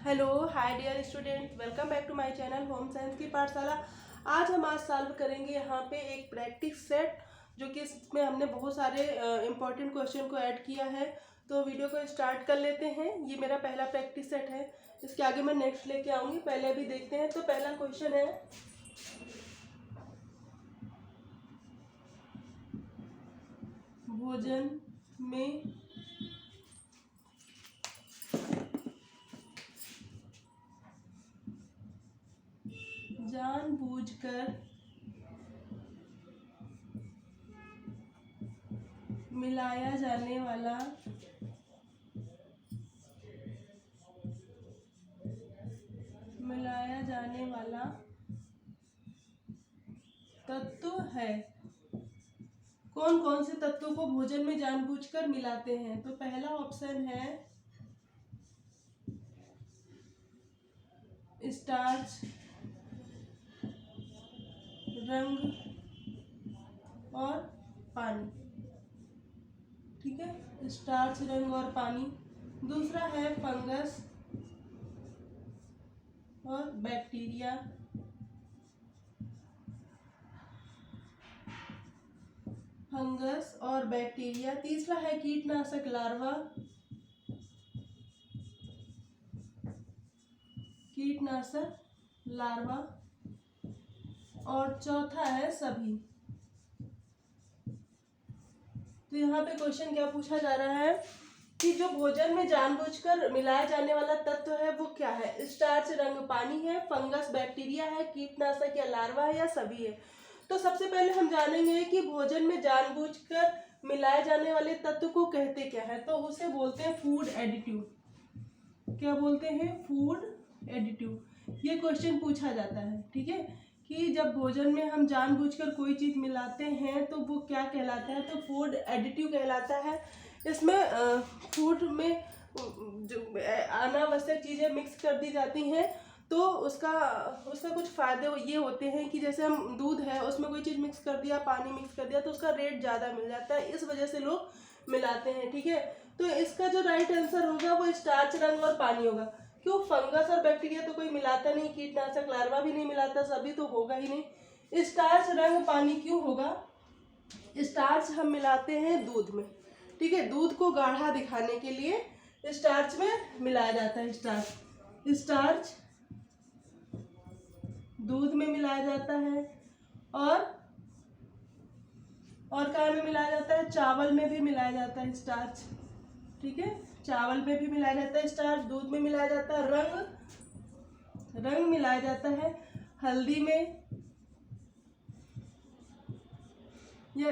Hello hi dear student, welcome back to my channel home science की पाठशाला। आज solve करेंगे यहाँ पे एक प्रैक्टिस सेट, जो कि इसमें हमने बहुत सारे इंपॉर्टेंट क्वेश्चन को ऐड किया है। तो वीडियो को स्टार्ट कर लेते हैं। ये मेरा पहला प्रैक्टिस सेट है, इसके आगे मैं नेक्स्ट लेके आऊँगी। पहले अभी देखते हैं। तो पहला क्वेश्चन है, भोजन में जानबूझकर मिलाया जाने वाला तत्व है। कौन कौन से तत्वों को भोजन में जानबूझकर मिलाते हैं? तो पहला ऑप्शन है स्टार्च, रंग और पानी। ठीक है, स्टार्च, रंग और पानी। दूसरा है फंगस और बैक्टीरिया। फंगस और बैक्टीरिया। तीसरा है कीटनाशक, लार्वा। और चौथा है सभी। तो यहाँ पे क्वेश्चन क्या पूछा जा रहा है कि जो भोजन में जानबूझकर मिलाया जाने वाला तत्व है वो क्या है? स्टार्च, रंग, पानी है, फंगस, बैक्टीरिया है, कीटनाशक या लार्वा है, या सभी है। तो सबसे पहले हम जानेंगे कि भोजन में जानबूझकर मिलाए जाने वाले तत्व को कहते क्या है। तो उसे बोलते हैं फूड एडिटिव। क्या बोलते हैं? Food additive. ये क्वेश्चन पूछा जाता है, ठीक है, कि जब भोजन में हम जानबूझकर कोई चीज़ मिलाते हैं तो वो क्या कहलाता है? तो फूड एडिटिव कहलाता है। इसमें फूड में जो अनावश्यक चीज़ें मिक्स कर दी जाती हैं, तो उसका कुछ फ़ायदे ये होते हैं कि जैसे हम दूध है उसमें कोई चीज़ मिक्स कर दिया, पानी मिक्स कर दिया, तो उसका रेट ज़्यादा मिल जाता है। इस वजह से लोग मिलाते हैं, ठीक है। तो इसका जो राइट आंसर होगा वो स्टार्च, रंग और पानी होगा। क्यों? फंगस और बैक्टीरिया तो कोई मिलाता नहीं, कीटनाशक, लार्वा भी नहीं मिलाता, सभी तो होगा ही नहीं। स्टार्च, रंग, पानी क्यों होगा? स्टार्च हम मिलाते हैं दूध में, ठीक है। दूध को गाढ़ा दिखाने के लिए स्टार्च में मिलाया जाता है। स्टार्च दूध में मिलाया जाता है, और क्या में मिलाया जाता है? चावल में भी मिलाया जाता है स्टार्च, ठीक है। चावल में भी मिलाया जाता है स्टार्च, दूध में मिलाया जाता है। रंग मिलाया जाता है हल्दी में, या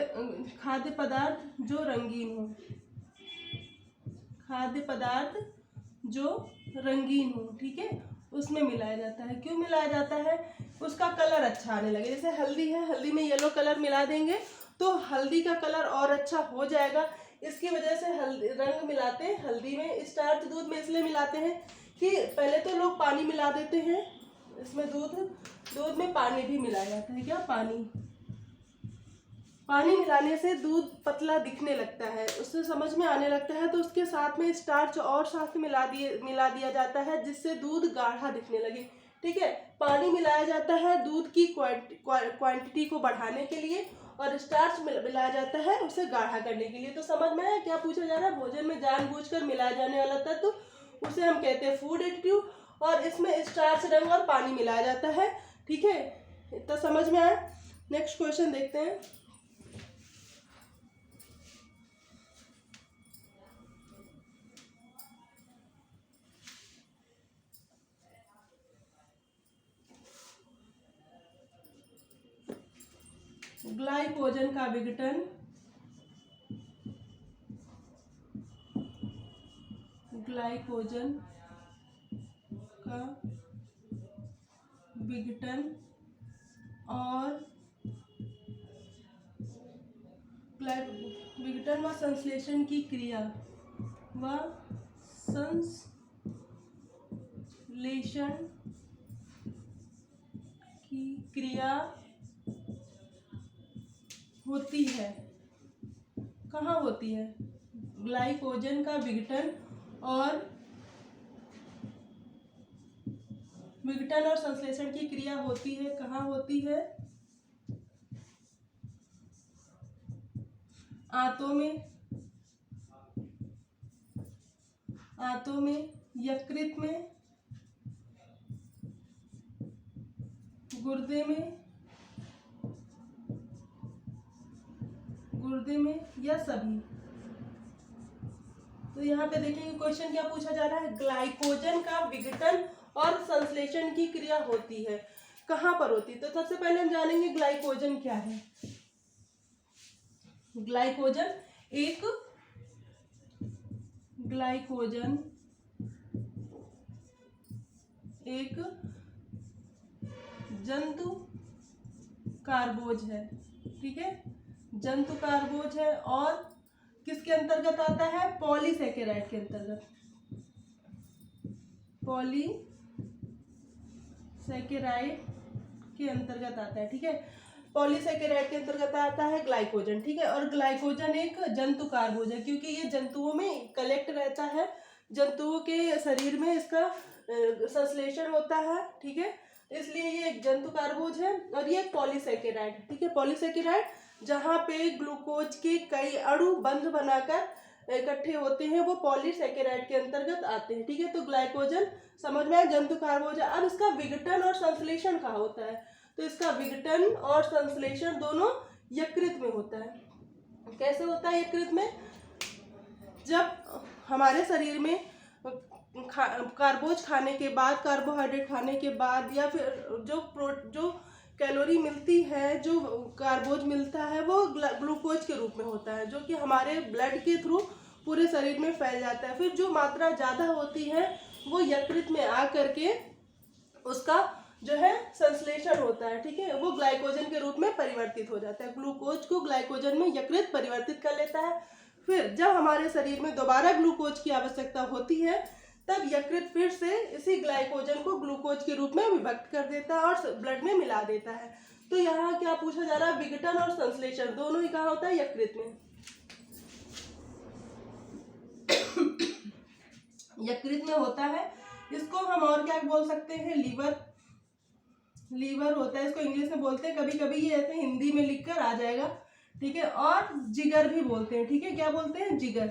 खाद्य पदार्थ जो रंगीन हो, ठीक है, उसमें मिलाया जाता है। क्यों मिलाया जाता है? उसका कलर अच्छा आने लगे। जैसे हल्दी है, हल्दी में येलो कलर मिला देंगे तो हल्दी का कलर और अच्छा हो जाएगा। इसकी वजह से हल्दी रंग मिलाते हैं हल्दी में। स्टार्च दूध में इसलिए मिलाते हैं कि पहले तो लोग पानी मिला देते हैं इसमें, दूध में पानी भी मिलाया जाता है। क्या? पानी मिलाने से दूध पतला दिखने लगता है, उससे समझ में आने लगता है, तो उसके साथ में स्टार्च और साथ मिला दिया जाता है, जिससे दूध गाढ़ा दिखने लगे, ठीक है। पानी मिलाया जाता है दूध की क्वांटिटी को बढ़ाने के लिए, और स्टार्च मिलाया जाता है उसे गाढ़ा करने के लिए। तो समझ में आया क्या पूछा जा रहा है? भोजन में जानबूझकर मिलाया जाने वाला तत्व उसे हम कहते हैं फूड एडिटिव, और इसमें स्टार्च, रंग और पानी मिलाया जाता है, ठीक है। इतना समझ में आया? नेक्स्ट क्वेश्चन देखते हैं। ग्लाइकोजन का विघटन और विघटन व संश्लेषण की क्रिया होती है। कहाँ होती है? ग्लाइकोजन का विघटन और विघटन और संश्लेषण की क्रिया होती है, कहाँ होती है? आंतों में, यकृत में, गुर्दे में या सभी। तो यहाँ पे देखेंगे क्वेश्चन क्या पूछा जा रहा है, ग्लाइकोजन का विघटन और संश्लेषण की क्रिया होती है, कहाँ पर होती है? तो सबसे पहले हम जानेंगे ग्लाइकोजन क्या है। ग्लाइकोजन एक जंतु कार्बोज है, ठीक है, जंतु कार्बोज है और किसके अंतर्गत आता है? पॉलीसेकेराइड के अंतर्गत, पॉलीसेकेराइड के अंतर्गत आता है, ठीक है, पॉलीसेकेराइड के अंतर्गत आता है ग्लाइकोजन, ठीक है। और ग्लाइकोजन एक जंतु कार्बोज है क्योंकि ये जंतुओं में कलेक्ट रहता है, जंतुओं के शरीर में इसका संश्लेषण होता है, ठीक है, इसलिए ये एक जंतु कार्बोज है। और ये पॉलीसेकेराइड, ठीक है, पॉलीसेकेराइड जहाँ पे ग्लूकोज के कई अणु बंध बनाकर इकट्ठे होते हैं वो पॉलीसेकेराइड के अंतर्गत आते हैं, ठीक है। तो ग्लाइकोजन समझ में आया, जंतु कार्बोज है। अब इसका विघटन और संश्लेषण कहाँ होता है? तो इसका विघटन और संश्लेषण दोनों यकृत में होता है। कैसे होता है यकृत में? जब हमारे शरीर में कार्बोज खाने के बाद, कार्बोहाइड्रेट खाने के बाद, या फिर जो कैलोरी मिलती है, जो कार्बोज मिलता है वो ग्लूकोज के रूप में होता है, जो कि हमारे ब्लड के थ्रू पूरे शरीर में फैल जाता है। फिर जो मात्रा ज़्यादा होती है वो यकृत में आ करके उसका जो है संश्लेषण होता है, ठीक है, वो ग्लाइकोजन के रूप में परिवर्तित हो जाता है। ग्लूकोज को ग्लाइकोजन में यकृत परिवर्तित कर लेता है। फिर जब हमारे शरीर में दोबारा ग्लूकोज की आवश्यकता होती है तब यकृत फिर से इसी ग्लाइकोजन को ग्लूकोज के रूप में विभक्त कर देता है और ब्लड में मिला देता है। तो यहाँ क्या पूछा जा रहा है? विघटन और संश्लेषण दोनों ही कहाँ होता है? यकृत में। यकृत में होता है। इसको हम और क्या बोल सकते हैं? लीवर होता है, इसको इंग्लिश में बोलते हैं, कभी कभी ये ऐसे हिंदी में लिखकर आ जाएगा, ठीक है। और जिगर भी बोलते हैं, ठीक है, क्या बोलते हैं? जिगर।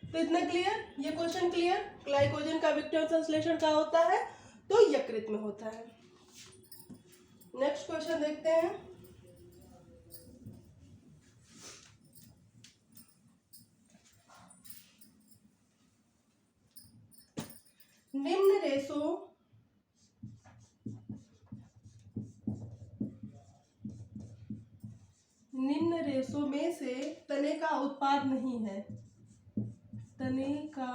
तो इतना क्लियर, ये क्वेश्चन क्लियर। ग्लाइकोजन का विघटन संश्लेषण कहाँ होता है? तो यकृत में होता है। नेक्स्ट क्वेश्चन देखते हैं। निम्न रेशों में से तने का उत्पाद नहीं है, तने का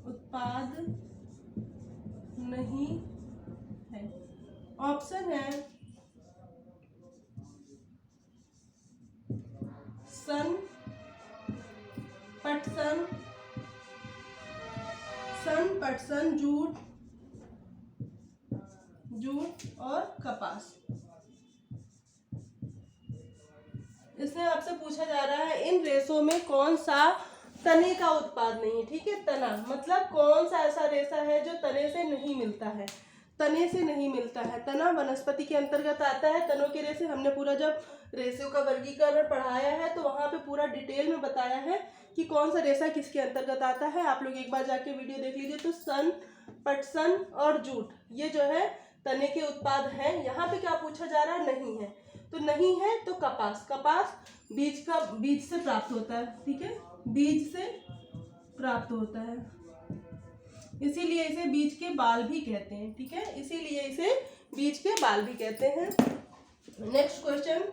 उत्पाद नहीं है। ऑप्शन है सन, पटसन, जूट और कपास। इसमें आपसे पूछा जा रहा है इन रेशों में कौन सा तने का उत्पाद नहीं है, ठीक है। तना मतलब कौन सा ऐसा रेशा है जो तने से नहीं मिलता है, तने से नहीं मिलता है। तना वनस्पति के अंतर्गत आता है। तनों के रेशे हमने पूरा जब रेशों का वर्गीकरण पढ़ाया है तो वहाँ पे पूरा डिटेल में बताया है कि कौन सा रेशा किसके अंतर्गत आता है। आप लोग एक बार जाके वीडियो देख लीजिए। तो सन, पटसन और जूट ये जो है तने के उत्पाद हैं। यहाँ पे क्या पूछा जा रहा है? नहीं है। तो नहीं है तो कपास बीज से प्राप्त होता है, ठीक है, बीज से प्राप्त होता है, इसीलिए इसे बीज के बाल भी कहते हैं, ठीक है, इसीलिए इसे बीज के बाल भी कहते हैं। नेक्स्ट क्वेश्चन,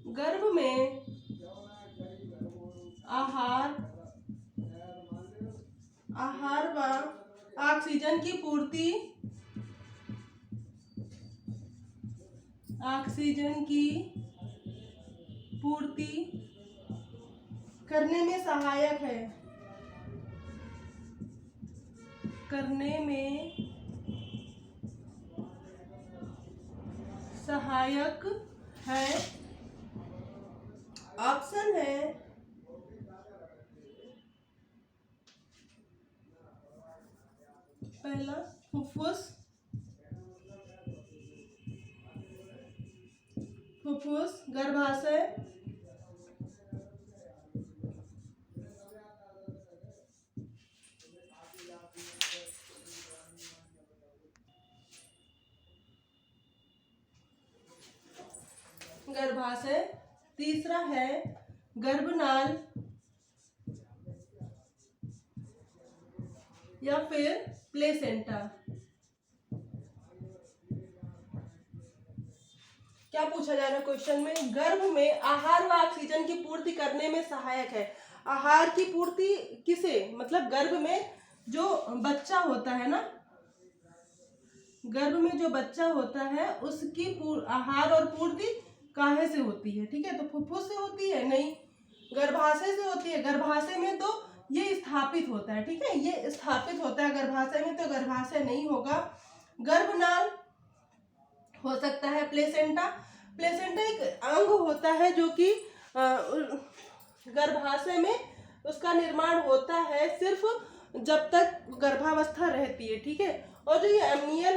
गर्भ में आहार व ऑक्सीजन की पूर्ति करने में सहायक है ऑप्शन है पहला फुफ्फुस, गर्भाशय, तीसरा है गर्भनाल या फिर प्लेसेंटा। क्या पूछा जा रहा है क्वेश्चन में? गर्भ में आहार व ऑक्सीजन की पूर्ति करने में सहायक है। आहार की पूर्ति किसे, मतलब गर्भ में जो बच्चा होता है ना, गर्भ में जो बच्चा होता है उसकी आहार और पूर्ति काहे से होती है? ठीक है, तो फुफ्फुस से होती है? नहीं, गर्भाशय से होती है। गर्भाशय में तो ये स्थापित होता है, ठीक है, ये स्थापित होता है गर्भाशय में, तो गर्भाशय नहीं होगा। गर्भनाल हो सकता है। प्लेसेंटा, प्लेसेंटा एक अंग होता है जो कि गर्भाशय में उसका निर्माण होता है सिर्फ जब तक गर्भावस्था रहती है, ठीक है। और जो ये एमनियल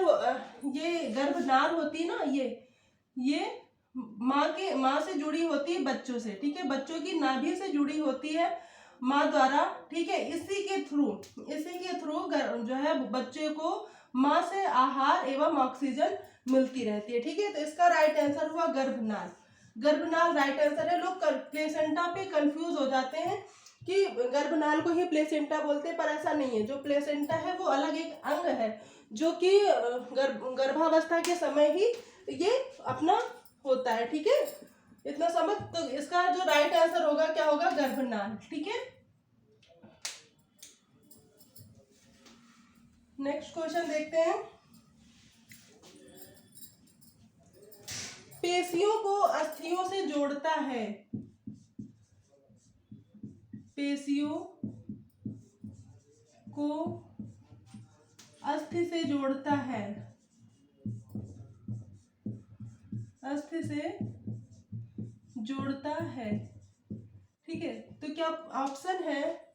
ये गर्भनाल होती है ना, ये माँ से जुड़ी होती है बच्चों से, ठीक है, बच्चों की नाभि से जुड़ी होती है माँ द्वारा, ठीक है। इसी के थ्रू जो है बच्चे को माँ से आहार एवं ऑक्सीजन मिलती रहती है, ठीक है। तो इसका राइट आंसर हुआ गर्भनाल। गर्भनाल राइट आंसर है। लोग प्लेसेंटा पे कंफ्यूज हो जाते हैं कि गर्भनाल को ही प्लेसेंटा बोलते हैं, पर ऐसा नहीं है। जो प्लेसेंटा है वो अलग एक अंग है जो कि गर्भावस्था के समय ही ये अपना होता है, ठीक है। इतना समझ। तो इसका जो राइट आंसर होगा क्या होगा? गर्भनाल, ठीक है। नेक्स्ट क्वेश्चन देखते हैं। पेशियों को अस्थियों से जोड़ता है। पेशियों को अस्थि से जोड़ता है, अस्थि से जोड़ता है, ठीक है। तो क्या ऑप्शन है?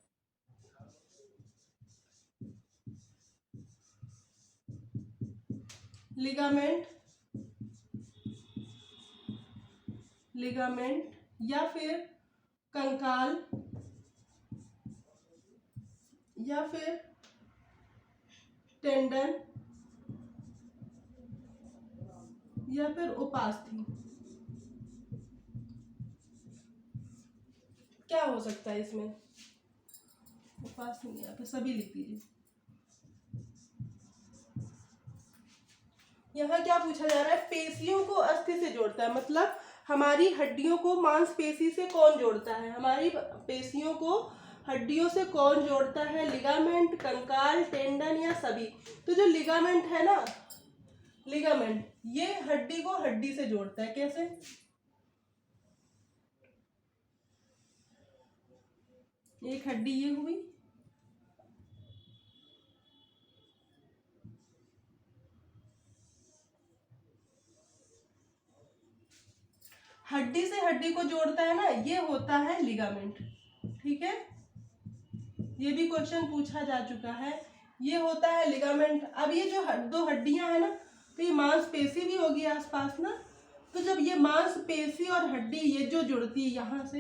लिगामेंट, या फिर कंकाल, या फिर टेंडन, या फिर उपास्थि। क्या हो सकता है इसमें? उपास्थि नहीं, यहाँ पे सभी लिख दीजिए। यहाँ क्या पूछा जा रहा है? पेशियों को अस्थि से जोड़ता है, मतलब हमारी हड्डियों को मांसपेशी से कौन जोड़ता है? हमारी पेशियों को हड्डियों से कौन जोड़ता है? लिगामेंट, कंकाल, टेंडन या सभी? तो जो लिगामेंट है ना, लिगामेंट ये हड्डी को हड्डी से जोड़ता है। कैसे? एक हड्डी ये हुई, हड्डी से हड्डी को जोड़ता है ना, ये होता है लिगामेंट, ठीक है। ये भी क्वेश्चन पूछा जा चुका है। ये होता है लिगामेंट। अब ये जो दो हड्डियां हैं ना, तो ये मांसपेशी भी होगी आसपास ना, तो जब ये मांसपेशी और हड्डी ये जो जुड़ती है यहाँ से,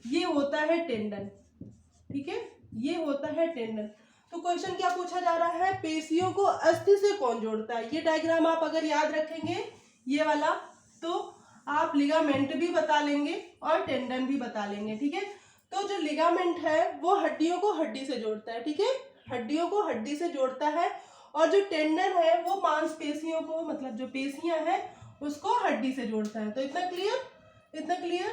ये होता है टेंडन, ठीक है, ये होता है टेंडन। तो क्वेश्चन क्या पूछा जा रहा है? पेशियों को अस्थि से कौन जोड़ता है? ये डायग्राम आप अगर याद रखेंगे ये वाला, तो आप लिगामेंट भी बता लेंगे और टेंडन भी बता लेंगे, ठीक है। तो जो लिगामेंट है वो हड्डियों को हड्डी से जोड़ता है, ठीक है, हड्डियों को हड्डी से जोड़ता है। और जो टेंडन है वो मांसपेशियों को, मतलब जो पेशियां हैं उसको हड्डी से जोड़ता है। तो इतना क्लियर, इतना क्लियर,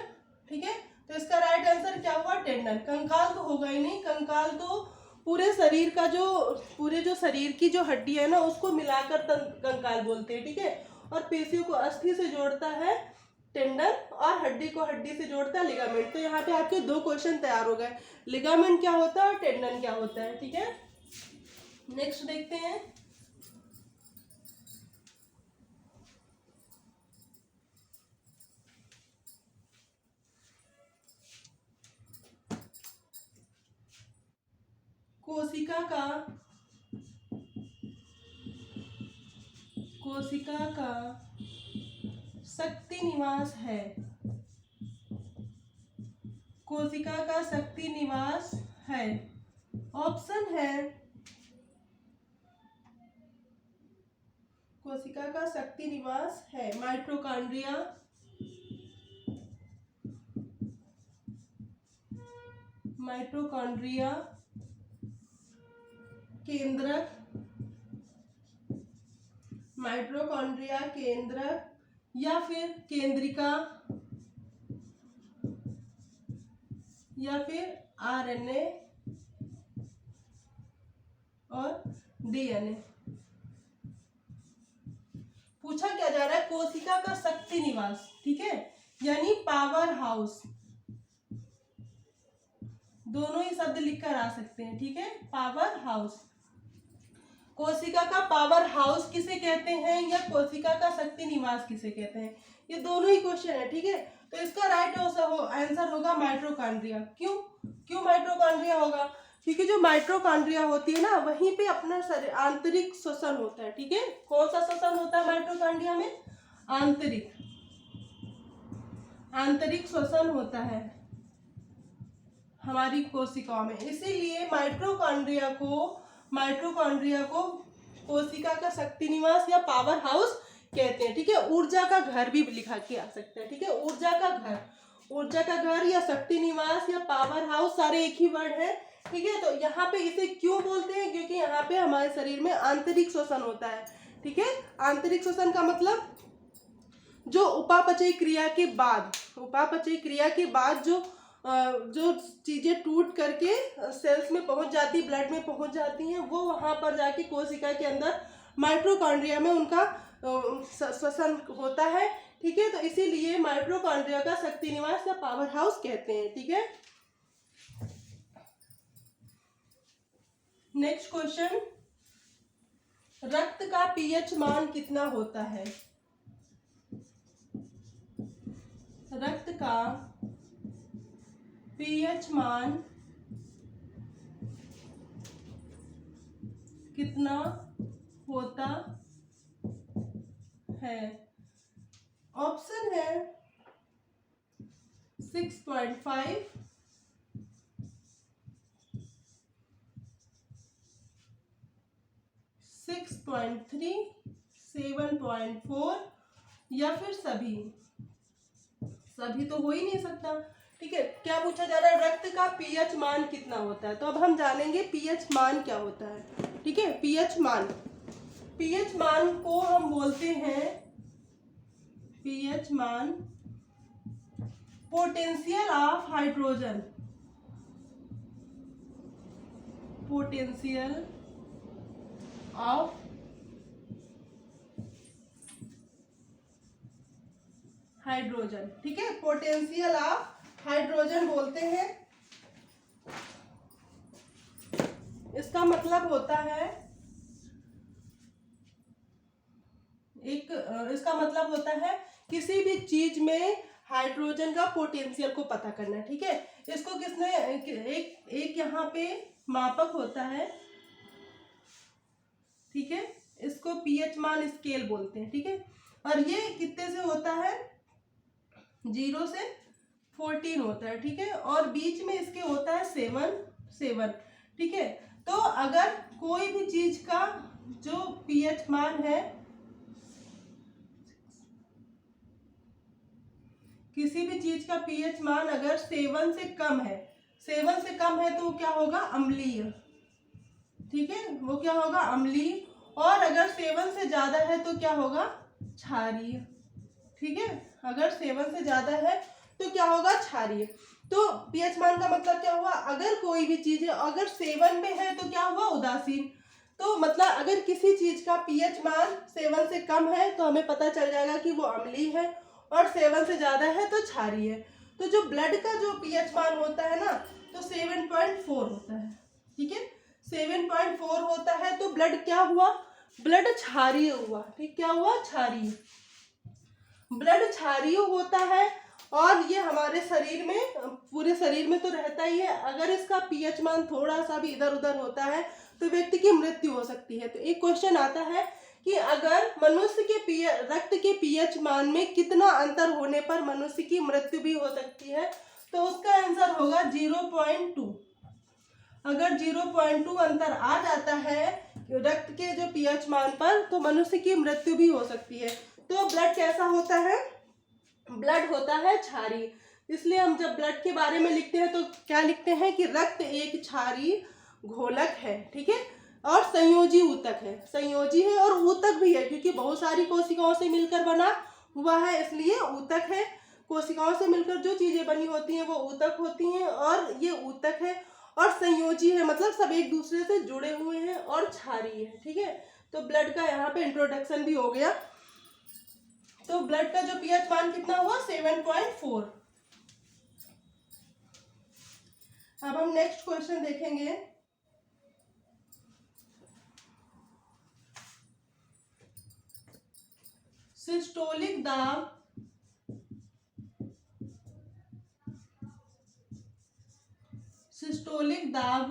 ठीक है। तो इसका राइट आंसर क्या हुआ? टेंडन। कंकाल तो होगा ही नहीं, कंकाल तो पूरे शरीर का जो शरीर की जो हड्डी है ना उसको मिलाकर कंकाल बोलते हैं, ठीक है। और पेशियों को अस्थि से जोड़ता है टेंडन, और हड्डी को हड्डी से जोड़ता है लिगामेंट। तो यहाँ पे आपके दो क्वेश्चन तैयार हो गए, लिगामेंट क्या होता है और टेंडन क्या होता है, ठीक है। नेक्स्ट देखते हैं। कोशिका का शक्ति निवास है। कोशिका का शक्ति निवास है। ऑप्शन है कोशिका का शक्ति निवास है माइटोकॉन्ड्रिया, केंद्रक, माइटोकॉन्ड्रिया केंद्रक, या फिर केंद्रिका, या फिर आरएनए और डीएनए। पूछा क्या जा रहा है? कोशिका का शक्ति निवास, ठीक है, यानी पावर हाउस। दोनों ही शब्द लिखकर आ सकते हैं, ठीक है, पावर हाउस। कोशिका का पावर हाउस किसे कहते हैं या कोशिका का शक्ति निवास किसे कहते हैं, ये दोनों ही क्वेश्चन है, ठीक है। तो इसका राइट आंसर होगा माइटोकॉन्ड्रिया। क्यों माइटोकॉन्ड्रिया होगा? क्योंकि जो माइटोकॉन्ड्रिया होती है ना, वहीं पे अपना आंतरिक श्वसन होता है, ठीक है। कौन सा श्वसन होता है माइटोकॉन्ड्रिया में? आंतरिक श्वसन होता है हमारी कोशिकाओं में। इसीलिए माइटोकॉन्ड्रिया को कोशिका का शक्ति निवास या पावर हाउस कहते हैं, ठीक है। ऊर्जा का घर भी लिखा के आ सकता है, ठीक है। ऊर्जा का घर या शक्ति निवास या पावर हाउस सारे एक ही वर्ड है, ठीक है। तो यहाँ पे इसे क्यों बोलते हैं? क्योंकि यहाँ पे हमारे शरीर में आंतरिक श्वसन होता है, ठीक है। आंतरिक श्वसन का मतलब जो उपापचयी क्रिया के बाद जो चीजें टूट करके सेल्स में पहुंच जाती, ब्लड में पहुंच जाती हैं, वो वहां पर जाके कोशिका के अंदर माइटोकॉन्ड्रिया में उनका श्वसन होता है, ठीक है। तो इसीलिए माइटोकॉन्ड्रिया का शक्ति निवास या पावर हाउस कहते हैं, ठीक है। नेक्स्ट क्वेश्चन, रक्त का पीएच मान कितना होता है? रक्त का पीएच मान कितना होता है? ऑप्शन है 6.5, 6.3, 7.4 या फिर सभी तो हो ही नहीं सकता, ठीक है। क्या पूछा जा रहा है? रक्त का पीएच मान कितना होता है। तो अब हम जानेंगे पीएच मान क्या होता है, ठीक है। पीएच मान को हम बोलते हैं, पीएच मान पोटेंशियल ऑफ हाइड्रोजन, ठीक है। पोटेंशियल ऑफ हाइड्रोजन बोलते हैं। इसका मतलब होता है किसी भी चीज में हाइड्रोजन का पोटेंशियल को पता करना, ठीक है। इसको किसने एक यहाँ पे मापक होता है, ठीक है। इसको पीएच मान स्केल बोलते हैं, ठीक है। और ये कितने से होता है? 0 से 14 होता है, ठीक है। और बीच में इसके होता है 7, ठीक है। तो अगर कोई भी चीज का जो पीएच मान है, किसी भी चीज का पीएच मान अगर 7 से कम है तो क्या होगा? अम्लीय, ठीक है, वो क्या होगा? अम्लीय। और अगर 7 से ज्यादा है तो क्या होगा? क्षारीय, ठीक है। अगर 7 से ज्यादा है तो क्या होगा? क्षारीय। तो पीएच मान का मतलब क्या हुआ? अगर कोई भी चीज है अगर 7 में है तो क्या हुआ? उदासीन। तो मतलब अगर किसी चीज का पीएच मान 7 से कम है तो हमें पता चल जाएगा कि वो अम्लीय है, और 7 से ज्यादा है तो क्षारीय है। तो जो ब्लड का जो पीएच मान होता है ना, तो 7.4 होता है, ठीक है। 7.4 होता है तो ब्लड क्या हुआ? ब्लड क्षारीय हुआ, ठीक। क्या हुआ? क्षारीय। ब्लड क्षारीय होता है और ये हमारे शरीर में, पूरे शरीर में तो रहता ही है। अगर इसका पीएच मान थोड़ा सा भी इधर उधर होता है तो व्यक्ति की मृत्यु हो सकती है। तो एक क्वेश्चन आता है कि अगर मनुष्य के रक्त के पीएच मान में कितना अंतर होने पर मनुष्य की मृत्यु भी हो सकती है, तो उसका आंसर होगा 0.2। अगर 0.2 अंतर आ जाता है रक्त के जो पीएच मान पर, तो मनुष्य की मृत्यु भी हो सकती है। तो ब्लड कैसा होता है? ब्लड होता है क्षारीय। इसलिए हम जब ब्लड के बारे में लिखते हैं तो क्या लिखते हैं कि रक्त एक क्षारीय घोलक है, ठीक है, और संयोजी ऊतक है। संयोजी है और ऊतक भी है, क्योंकि बहुत सारी कोशिकाओं से मिलकर बना हुआ है, इसलिए ऊतक है। कोशिकाओं से मिलकर जो चीजें बनी होती हैं वो ऊतक होती हैं, और ये ऊतक है। और संयोजी है मतलब सब एक दूसरे से जुड़े हुए हैं, और क्षारीय है, ठीक है। तो ब्लड का यहाँ पे इंट्रोडक्शन भी हो गया। तो ब्लड का जो पीएच मान कितना हुआ? 7.4। अब हम नेक्स्ट क्वेश्चन देखेंगे। सिस्टोलिक दाब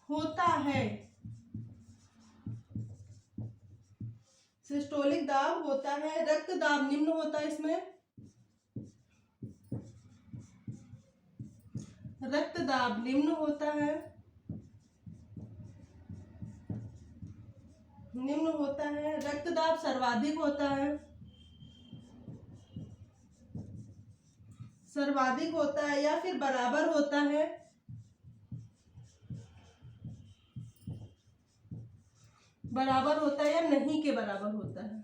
होता है, सिस्टोलिक दाब होता है, रक्त दाब निम्न होता है। इसमें रक्त दाब निम्न होता है, निम्न होता है। रक्त दाब सर्वाधिक होता है, सर्वाधिक होता है, या फिर बराबर होता है, बराबर होता है, या नहीं के बराबर होता है।